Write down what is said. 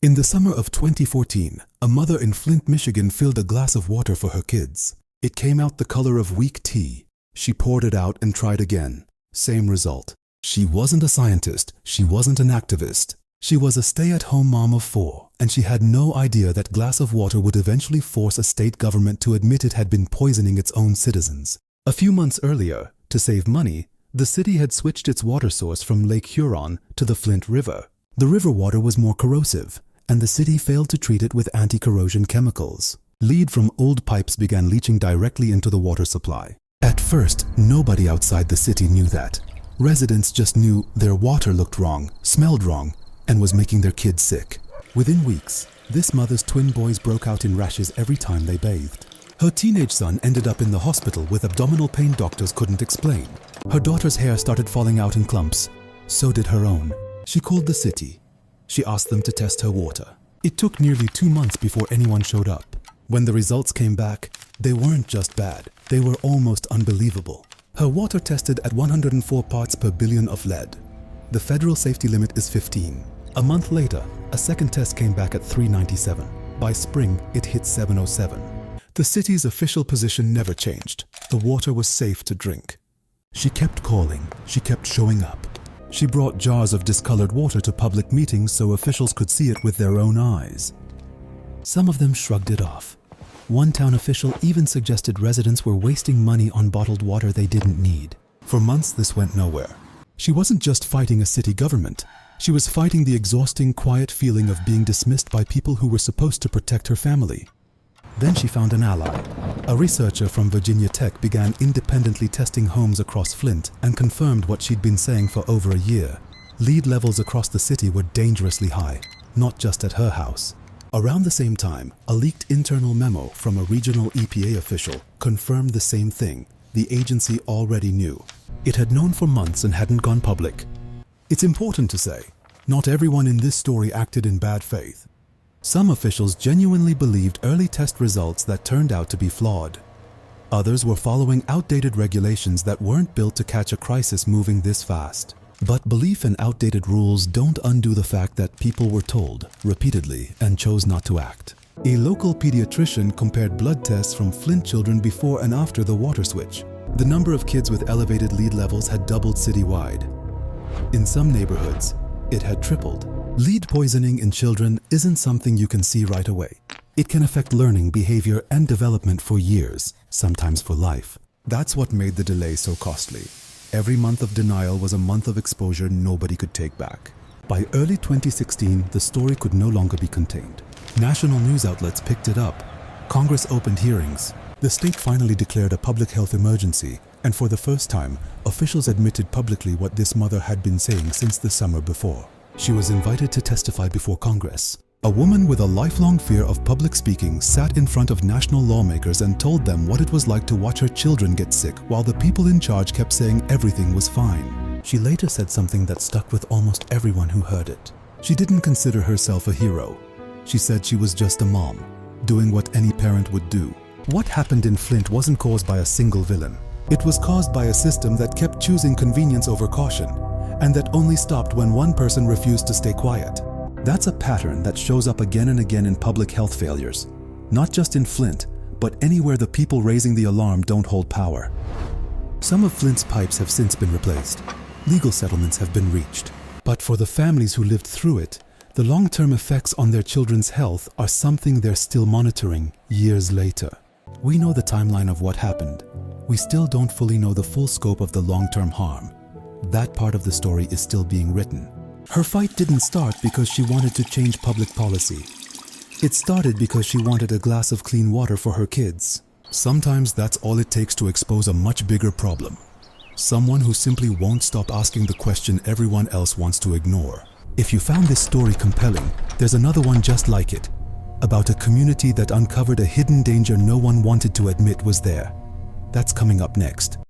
In the summer of 2014, a mother in Flint, Michigan filled a glass of water for her kids. It came out the color of weak tea. She poured it out and tried again. Same result. She wasn't a scientist. She wasn't an activist. She was a stay-at-home mom of 4, and she had no idea that glass of water would eventually force a state government to admit it had been poisoning its own citizens. A few months earlier, to save money, the city had switched its water source from Lake Huron to the Flint River. The river water was more corrosive, and the city failed to treat it with anti-corrosion chemicals. Lead from old pipes began leaching directly into the water supply. At first, nobody outside the city knew that. Residents just knew their water looked wrong, smelled wrong, and was making their kids sick. Within weeks, this mother's twin boys broke out in rashes every time they bathed. Her teenage son ended up in the hospital with abdominal pain doctors couldn't explain. Her daughter's hair started falling out in clumps. So did her own. She called the city. She asked them to test her water. It took nearly 2 months before anyone showed up. When the results came back, they weren't just bad, they were almost unbelievable. Her water tested at 104 parts per billion of lead. The federal safety limit is 15. A month later, a second test came back at 397. By spring, it hit 707. The city's official position never changed. The water was safe to drink. She kept calling, she kept showing up. She brought jars of discolored water to public meetings so officials could see it with their own eyes. Some of them shrugged it off. One town official even suggested residents were wasting money on bottled water they didn't need. For months, this went nowhere. She wasn't just fighting a city government. She was fighting the exhausting, quiet feeling of being dismissed by people who were supposed to protect her family. Then she found an ally. A researcher from Virginia Tech began independently testing homes across Flint and confirmed what she'd been saying for over a year. Lead levels across the city were dangerously high, not just at her house. Around the same time, a leaked internal memo from a regional EPA official confirmed the same thing the agency already knew. It had known for months and hadn't gone public. It's important to say, not everyone in this story acted in bad faith. Some officials genuinely believed early test results that turned out to be flawed. Others were following outdated regulations that weren't built to catch a crisis moving this fast. But belief in outdated rules don't undo the fact that people were told, repeatedly, and chose not to act. A local pediatrician compared blood tests from Flint children before and after the water switch. The number of kids with elevated lead levels had doubled citywide. In some neighborhoods, it had tripled. Lead poisoning in children isn't something you can see right away. It can affect learning, behavior, and development for years, sometimes for life. That's what made the delay so costly. Every month of denial was a month of exposure nobody could take back. By early 2016, the story could no longer be contained. National news outlets picked it up. Congress opened hearings. The state finally declared a public health emergency, and for the first time, officials admitted publicly what this mother had been saying since the summer before. She was invited to testify before Congress. A woman with a lifelong fear of public speaking sat in front of national lawmakers and told them what it was like to watch her children get sick while the people in charge kept saying everything was fine. She later said something that stuck with almost everyone who heard it. She didn't consider herself a hero. She said she was just a mom, doing what any parent would do. What happened in Flint wasn't caused by a single villain. It was caused by a system that kept choosing convenience over caution, and that only stopped when one person refused to stay quiet. That's a pattern that shows up again and again in public health failures. Not just in Flint, but anywhere the people raising the alarm don't hold power. Some of Flint's pipes have since been replaced. Legal settlements have been reached. But for the families who lived through it, the long-term effects on their children's health are something they're still monitoring years later. We know the timeline of what happened. We still don't fully know the full scope of the long-term harm. That part of the story is still being written. Her fight didn't start because she wanted to change public policy. It started because she wanted a glass of clean water for her kids. Sometimes that's all it takes to expose a much bigger problem. Someone who simply won't stop asking the question everyone else wants to ignore. If you found this story compelling, there's another one just like it, about a community that uncovered a hidden danger no one wanted to admit was there. That's coming up next.